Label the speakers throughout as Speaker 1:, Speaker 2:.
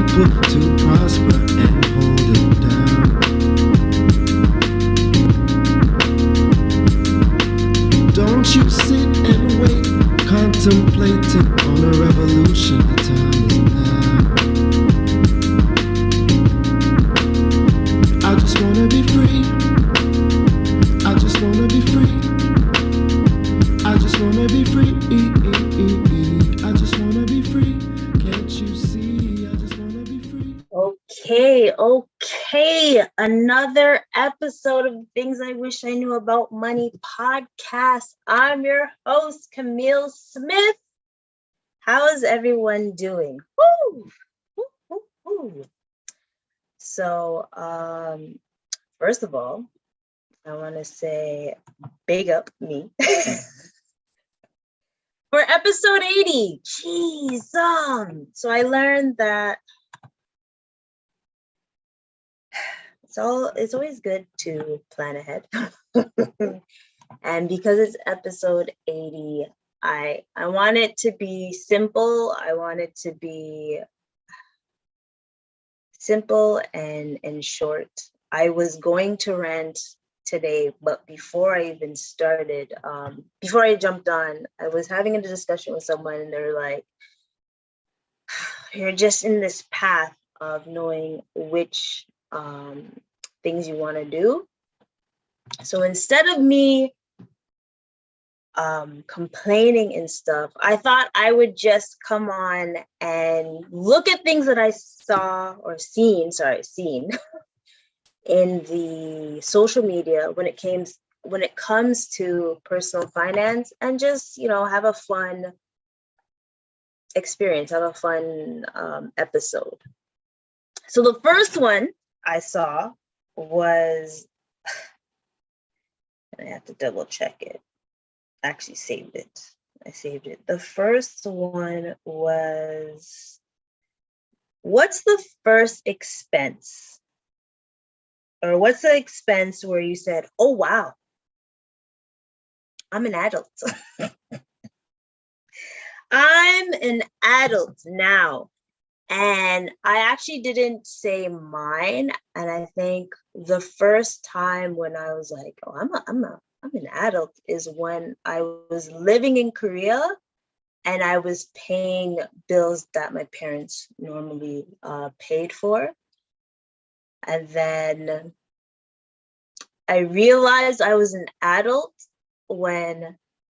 Speaker 1: people to prosper and hold it down. Don't you sit and wait, contemplating on a revolution. The time is now. I just wanna be free. I just wanna be free. I just wanna be free. I just wanna be free. Can't you see? I just wanna be free.
Speaker 2: Okay. Another episode of Things I Wish I Knew About Money podcast. I'm your host, Camille Smith. How is everyone doing? Woo! Woo, woo, woo. So, first of all, I want to say big up me. For episode 80, geez, so I learned that it's always good to plan ahead. And because it's episode 80, I want it to be simple. I want it to be simple and short. I was going to rant today, but before I even started, before I jumped on, I was having a discussion with someone and they're like, you're just in this path of knowing which things you want to do. So instead of me complaining and stuff, I thought I would just come on and look at things that I saw or seen in the social media when it comes to personal finance, and just, have a fun experience, have a fun episode. So the first one I saw was, and I have to double check it. I actually saved it. The first one was, what's the first expense? Or what's the expense where you said, oh, wow, I'm an adult. I'm an adult now. And I actually didn't say mine. And I think the first time when I was like, oh, I'm an adult is when I was living in Korea and I was paying bills that my parents normally paid for. And then I realized I was an adult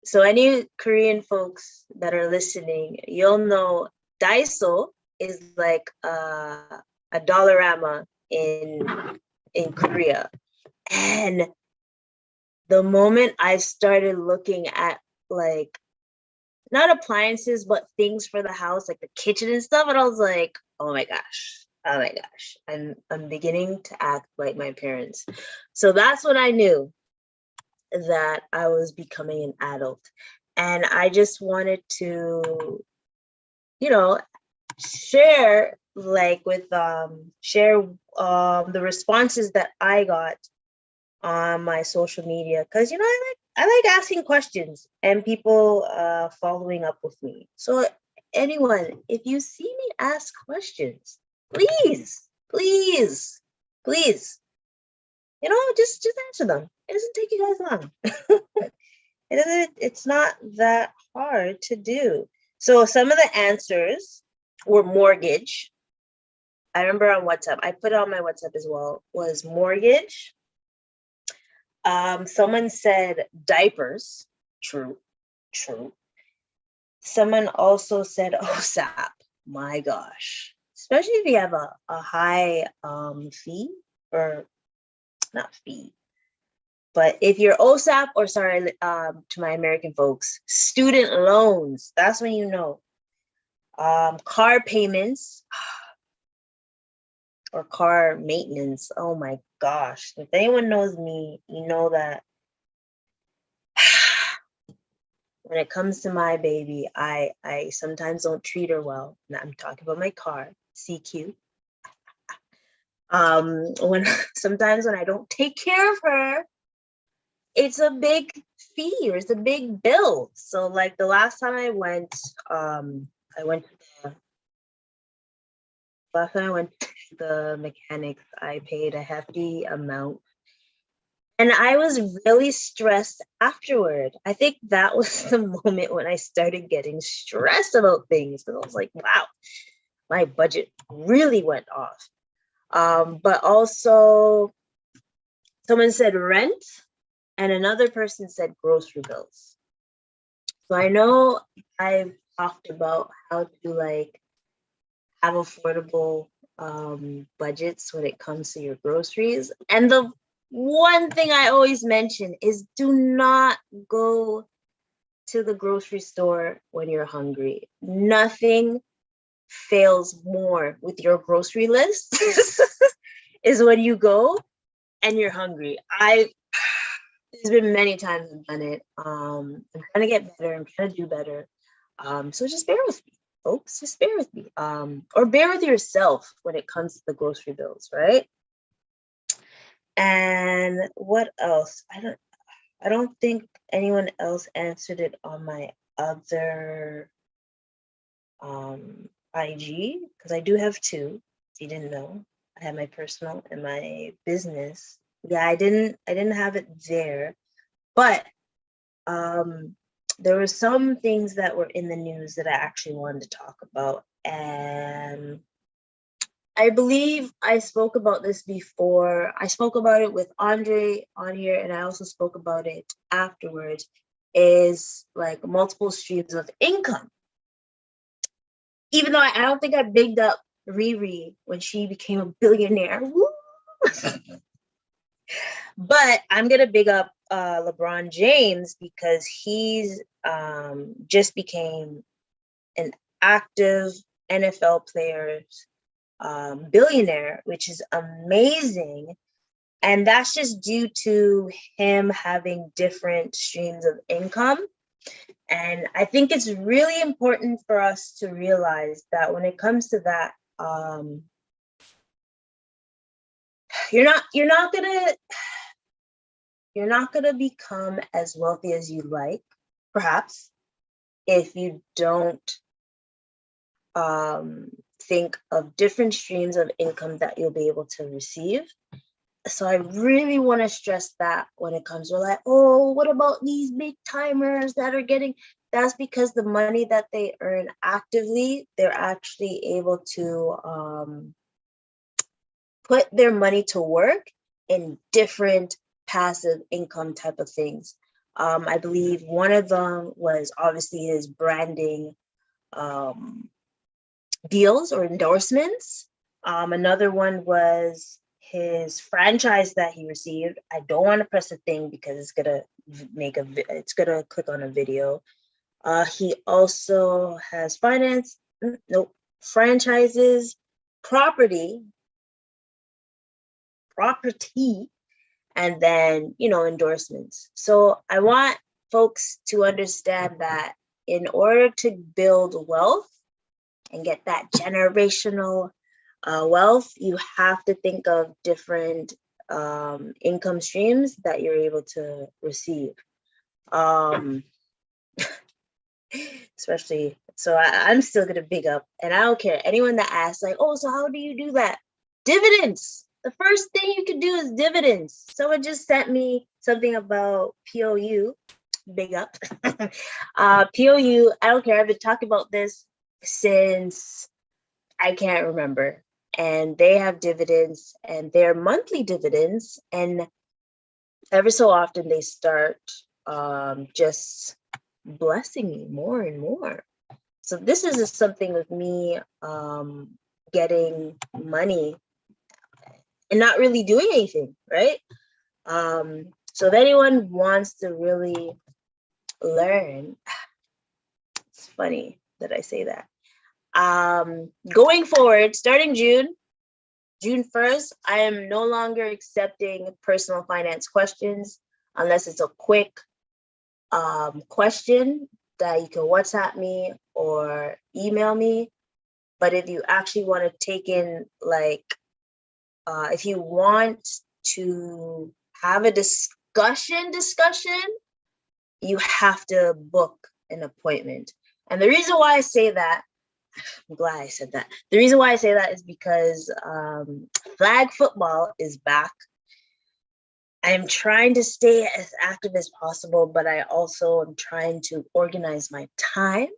Speaker 2: so any Korean folks that are listening, you'll know Daiso is like a Dollarama in Korea. And the moment I started looking at, like, not appliances, but things for the house, like the kitchen and stuff, and I was like, oh my gosh, I'm beginning to act like my parents. So that's when I knew that I was becoming an adult. And I just wanted to, share the responses that I got on my social media, because I like asking questions and people following up with me. So anyone, if you see me ask questions, please, just answer them. It doesn't take you guys long. It's not that hard to do. So some of the answers were mortgage. I remember on WhatsApp, I put it on my WhatsApp as well, was mortgage. Someone said diapers. True. Someone also said OSAP. My gosh. Especially if you have a high fee, or not fee, but if you're OSAP, or sorry, to my American folks, student loans, that's when you know. Car payments or car maintenance. Oh my gosh. If anyone knows me, you know that when it comes to my baby, I sometimes don't treat her well. Now I'm talking about my car, CQ. Sometimes when I don't take care of her, it's a big fee, or it's a big bill. So like the last time I went to the last time I went to the mechanics, I paid a hefty amount. And I was really stressed afterward. I think that was the moment when I started getting stressed about things. Because I was like, wow, my budget really went off. But also, someone said rent, and another person said grocery bills. So I know I've talked about how to like have affordable budgets when it comes to your groceries. And the one thing I always mention is do not go to the grocery store when you're hungry. Nothing fails more with your grocery list is when you go and you're hungry. There's been many times I've done it. I'm trying to get better. I'm trying to do better. So just bear with me, folks. Just bear with me. Or bear with yourself when it comes to the grocery bills, right? And what else? I don't think anyone else answered it on my other IG, because I do have two. If you didn't know, I have my personal and my business. Yeah, I didn't have it there, but there were some things that were in the news that I actually wanted to talk about, and I believe I spoke about this before. I spoke about it with Andre on here, and I also spoke about it afterwards, is like multiple streams of income. Even though I don't think I bigged up Riri when she became a billionaire. Woo! But I'm going to big up Lebron James because he's just became an active NFL player, billionaire, which is amazing. And that's just due to him having different streams of income. And I think it's really important for us to realize that when it comes to that, you're not gonna become as wealthy as you like, perhaps, if you don't think of different streams of income that you'll be able to receive. So I really want to stress that when it comes to like, oh, what about these big timers that are getting, that's because the money that they earn actively, they're actually able to put their money to work in different passive income type of things. I believe one of them was obviously his branding deals or endorsements. Another one was his franchise that he received. I don't want to press a thing because it's gonna click on a video. He also has franchises, property, and then endorsements. So I want folks to understand that in order to build wealth and get that generational wealth, you have to think of different income streams that you're able to receive. Especially, so I'm still gonna big up, and I don't care anyone that asks like, oh, so how do you do that? Dividends. The first thing you can do is dividends. Someone just sent me something about POU. Big up. POU, I don't care. I've been talking about this since I can't remember. And they have dividends, and they're monthly dividends. And ever so often they start just blessing me more and more. So this is just something with me getting money and not really doing anything, right? So if anyone wants to really learn, it's funny that I say that. Going forward, starting June 1st, I am no longer accepting personal finance questions unless it's a quick question that you can WhatsApp me or email me. But if you actually want to take in, like, if you want to have a discussion, you have to book an appointment. And the reason why I say that, I'm glad I said that. The reason why I say that is because flag football is back. I'm trying to stay as active as possible, but I also am trying to organize my time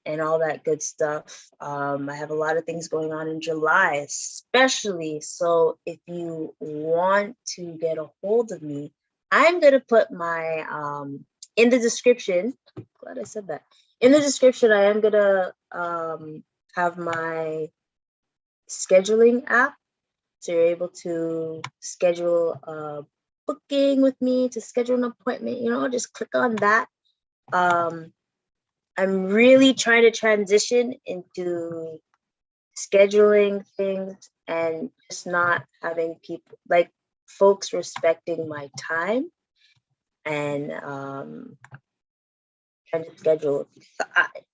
Speaker 2: and all that good stuff. I have a lot of things going on in July, especially. So if you want to get a hold of me, I'm going to put my, in the description, glad I said that. In the description, I am going to have my scheduling app. So you're able to schedule a booking with me, to schedule an appointment, just click on that. I'm really trying to transition into scheduling things and just not having people, like folks respecting my time and trying to schedule.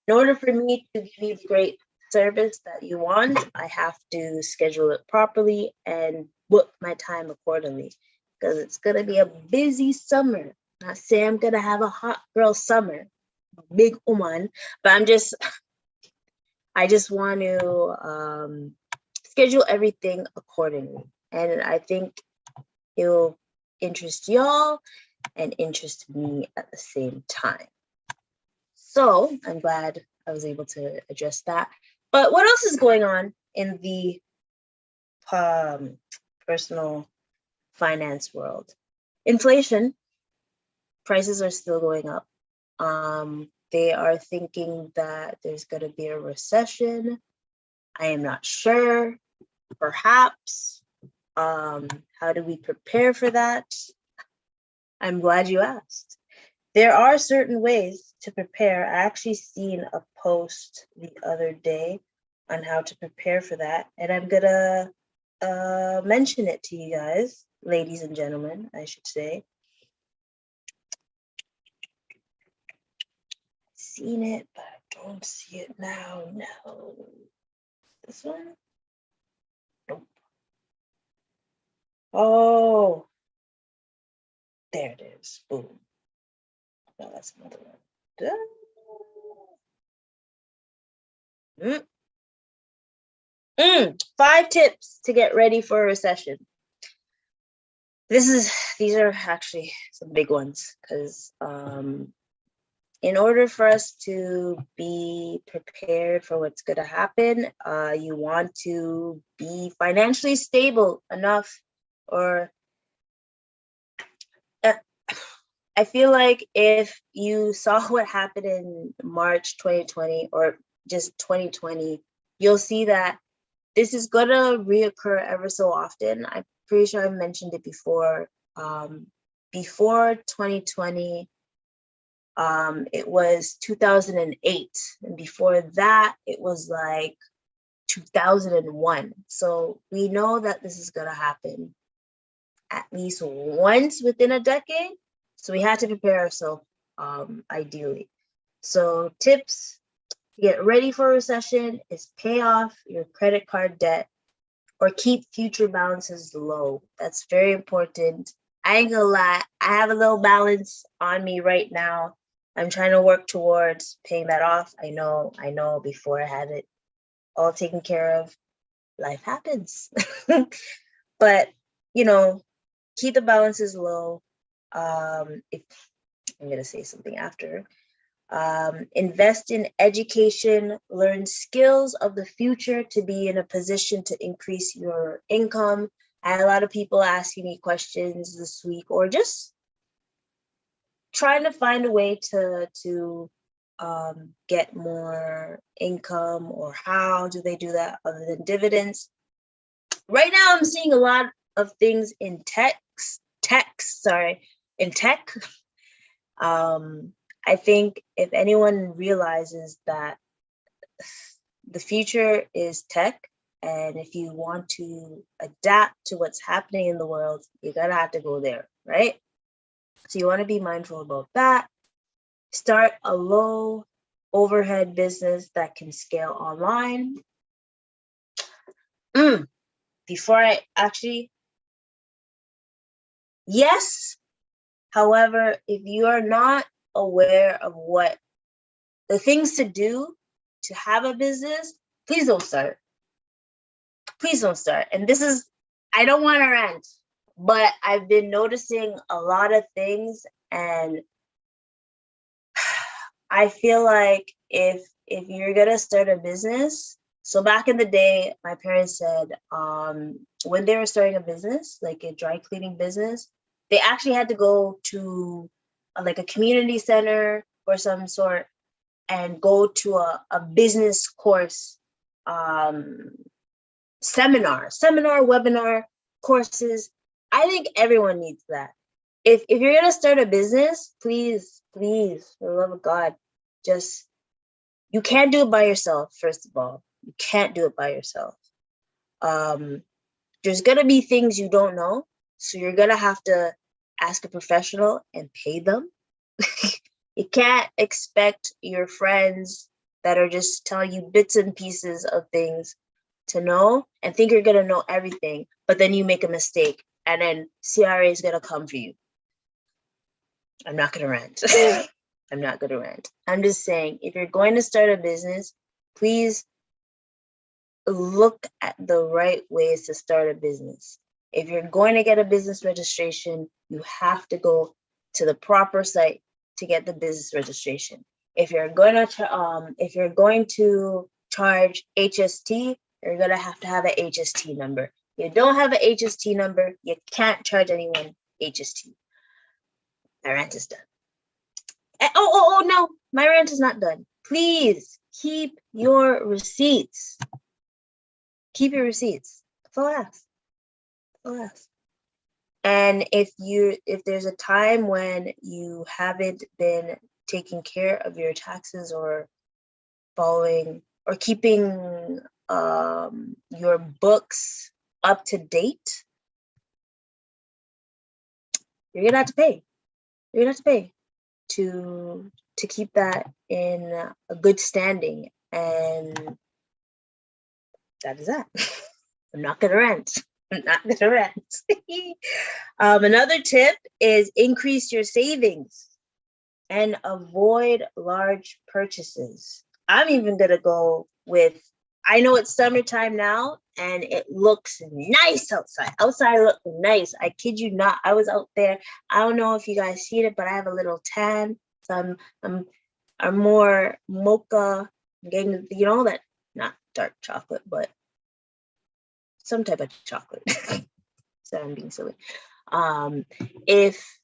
Speaker 2: In order for me to give you the great service that you want, I have to schedule it properly and book my time accordingly, because it's going to be a busy summer. Not say I'm going to have a hot girl summer, big woman, but I just want to schedule everything accordingly. And I think it will interest y'all and interest me at the same time. So I'm glad I was able to address that. But what else is going on in the personal finance world? Inflation, prices are still going up. They are thinking that there's going to be a recession. I am not sure. Perhaps. How do we prepare for that? I'm glad you asked. There are certain ways to prepare. I actually seen a post the other day on how to prepare for that, and I'm gonna mention it to you guys, ladies and gentlemen, I should say. Seen it, but I don't see it now. No. This one? Nope. Oh, there it is. Boom. No, that's another one. 5 tips to get ready for a recession. These are actually some big ones, because in order for us to be prepared for what's going to happen, you want to be financially stable enough, or I feel like if you saw what happened in March 2020 or just 2020, you'll see that this is going to reoccur ever so often. I'm pretty sure I mentioned it before. Before 2020, it was 2008. And before that, it was like 2001. So we know that this is going to happen at least once within a decade. So we had to prepare ourselves ideally. So tips to get ready for a recession is pay off your credit card debt or keep future balances low. That's very important. I ain't gonna lie, I have a little balance on me right now. I'm trying to work towards paying that off. I know before I had it all taken care of, life happens. But, keep the balances low. If I'm going to say something after. Invest in education, learn skills of the future to be in a position to increase your income. I had a lot of people asking me questions this week, or just trying to find a way to get more income, or how do they do that other than dividends. Right now, I'm seeing a lot of things in tech. I think if anyone realizes that the future is tech, and if you want to adapt to what's happening in the world, you're gonna have to go there, right? So you want to be mindful about that. Start a low overhead business that can scale online. Before I actually, yes. However, if you are not aware of what the things to do to have a business, please don't start. Please don't start. And this is, I don't want to rant, but I've been noticing a lot of things, and I feel like if you're gonna start a business, so back in the day, my parents said when they were starting a business, like a dry cleaning business, they actually had to go to like a community center or some sort and go to a business course, seminar, webinar, courses. I think everyone needs that. If you're gonna start a business, please, please, for the love of God, just, you can't do it by yourself. First of all, you can't do it by yourself. There's gonna be things you don't know, so you're gonna have to ask a professional and pay them. You can't expect your friends that are just telling you bits and pieces of things to know and think you're gonna know everything, but then you make a mistake and then CRA is gonna come for you. I'm not gonna rant. I'm not gonna rant. I'm just saying, if you're going to start a business, please look at the right ways to start a business. If you're going to get a business registration, you have to go to the proper site to get the business registration. If you're going to charge HST, you're gonna have to have an HST number. If you don't have an HST number, you can't charge anyone HST. My rant is done. Oh no, my rant is not done. Please keep your receipts. Keep your receipts. That's all I ask. That's all I ask. And if there's a time when you haven't been taking care of your taxes or following or keeping your books up to date, you're gonna have to pay. You're gonna have to pay to keep that in a good standing, and that is that. I'm not gonna rant. I'm not gonna rant. Another tip is increase your savings and avoid large purchases. I'm even gonna go with, I know it's summertime now and it looks nice outside. Outside look nice. I kid you not. I was out there. I don't know if you guys see it, but I have a little tan. So I'm more mocha, getting, you know, that, not dark chocolate, but some type of chocolate. So I'm being silly. If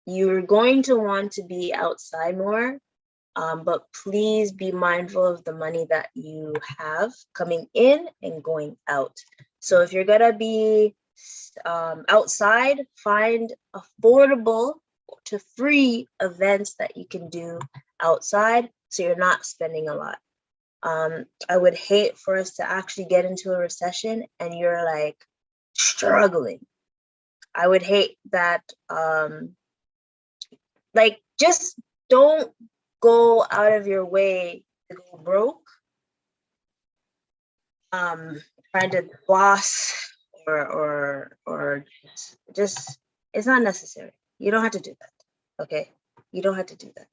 Speaker 2: you're going to want to be outside more, but please be mindful of the money that you have coming in and going out. So if you're gonna be outside, find affordable to free events that you can do outside so you're not spending a lot. I would hate for us to actually get into a recession and you're like struggling. I would hate that. Like, just don't go out of your way to go broke, trying to boss or just, it's not necessary. You don't have to do that. Okay, you don't have to do that.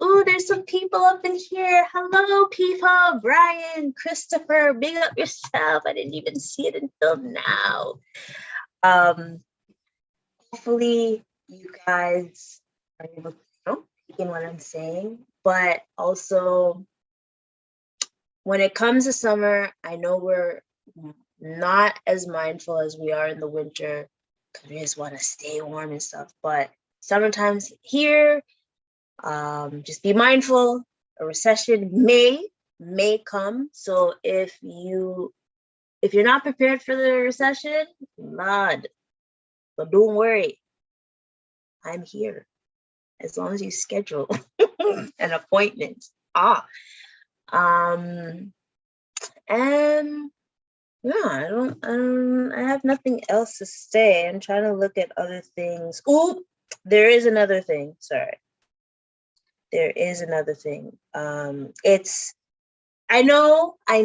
Speaker 2: Oh, there's some people up in here. Hello, people. Brian, Christopher, big up yourself. I didn't even see it until now. Hopefully you guys are able to take in what I'm saying, but also when it comes to summer, I know we're not as mindful as we are in the winter because we just want to stay warm and stuff, but summertime's here. Just be mindful. A recession may come. So if you're not prepared for the recession, nod. But don't worry, I'm here as long as you schedule an appointment. And yeah, I have nothing else to say. I'm trying to look at other things. Oh, there is another thing. Sorry. There is another thing. I know I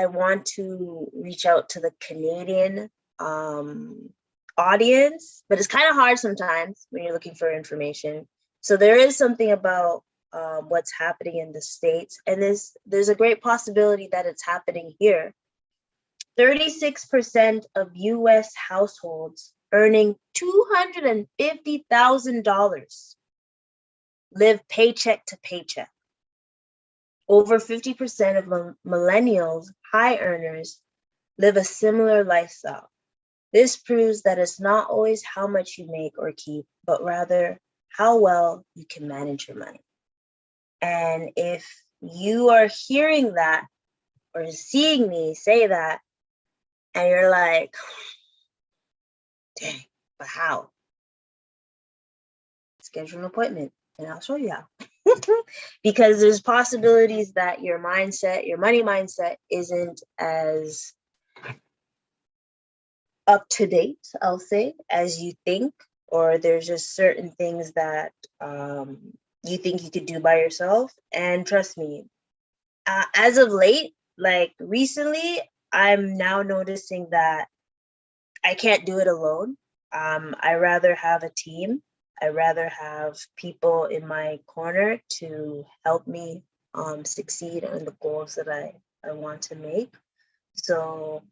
Speaker 2: want to reach out to the Canadian audience, but it's kind of hard sometimes when you're looking for information. So there is something about what's happening in the States, and there's a great possibility that it's happening here. 36% of US households earning $250,000 live paycheck to paycheck. Over 50% of millennials, high earners, live a similar lifestyle. This proves that it's not always how much you make or keep, but rather how well you can manage your money. And if you are hearing that or seeing me say that, and you're like, dang, but how? Schedule an appointment and I'll show you how. Because there's possibilities that your mindset, your money mindset, isn't as up to date, I'll say, as you think, or there's just certain things that you think you could do by yourself. And trust me, as of late, like recently, I'm now noticing that I can't do it alone. I rather have a team. I rather have people in my corner to help me succeed in the goals that I want to make. So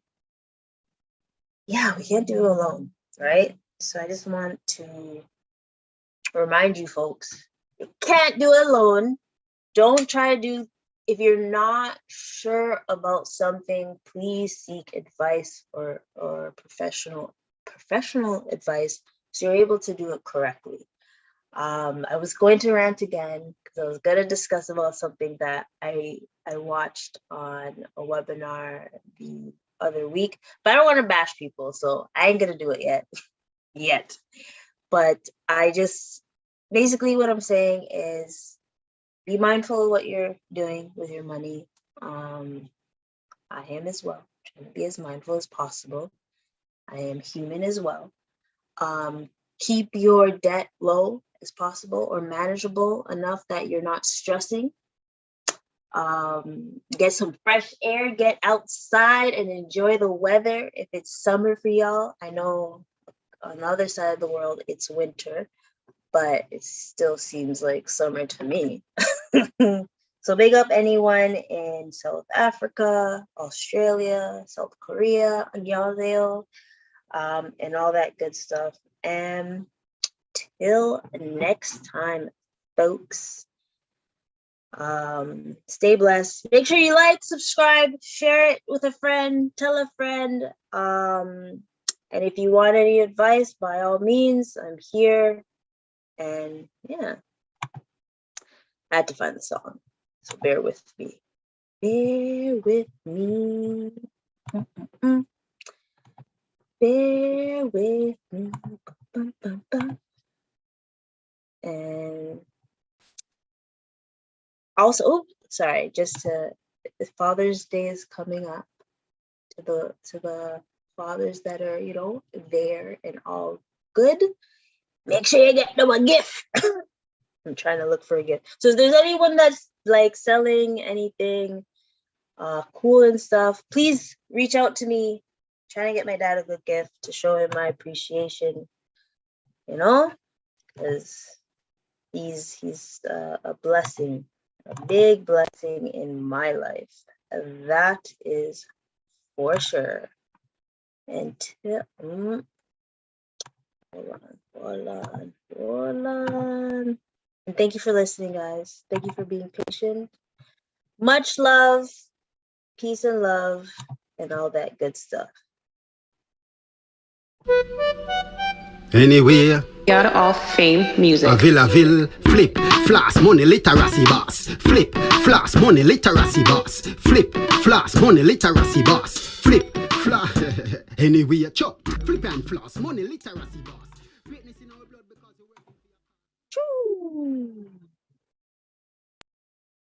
Speaker 2: yeah, we can't do it alone, right? So I just want to remind you folks, you can't do it alone. Don't try to do, if you're not sure about something, please seek advice or professional advice so you're able to do it correctly. I was going to rant again because I was going to discuss about something that I watched on a webinar the other week, but I don't want to bash people, so I ain't going to do it yet. But I just, basically what I'm saying is be mindful of what you're doing with your money. I am as well, trying to be as mindful as possible. I am human as well. Keep your debt low as possible or manageable enough that you're not stressing. Get some fresh air, get outside and enjoy the weather. If it's summer for y'all, I know on the other side of the world it's winter, but it still seems like summer to me. So big up anyone in South Africa, Australia, South Korea, annyeonghaseyo, and all that good stuff. And till next time, folks, stay blessed. Make sure you like, subscribe, share it with a friend, tell a friend. And if you want any advice, by all means, I'm here. And yeah, I had to find the song, so bear with me. Bear with me. Bear with me. And also, sorry, the Father's Day is coming up. To the fathers that are, there and all good, make sure you get them a gift. I'm trying to look for a gift. So if there's anyone that's like selling anything cool and stuff, please reach out to me. I'm trying to get my dad a good gift to show him my appreciation, because he's a blessing, a big blessing in my life. And that is for sure. Until hold on. And thank you for listening, guys. Thank you for being patient. Much love, peace and love, and all that good stuff.
Speaker 3: Anywhere.
Speaker 4: God of Fame Music.
Speaker 3: A ville, flip, floss, money, literacy boss. Flip, floss, money, literacy boss. Flip, floss, money, literacy boss. Flip, floss. Anywhere, chop, flip and floss, money, literacy boss.
Speaker 2: True.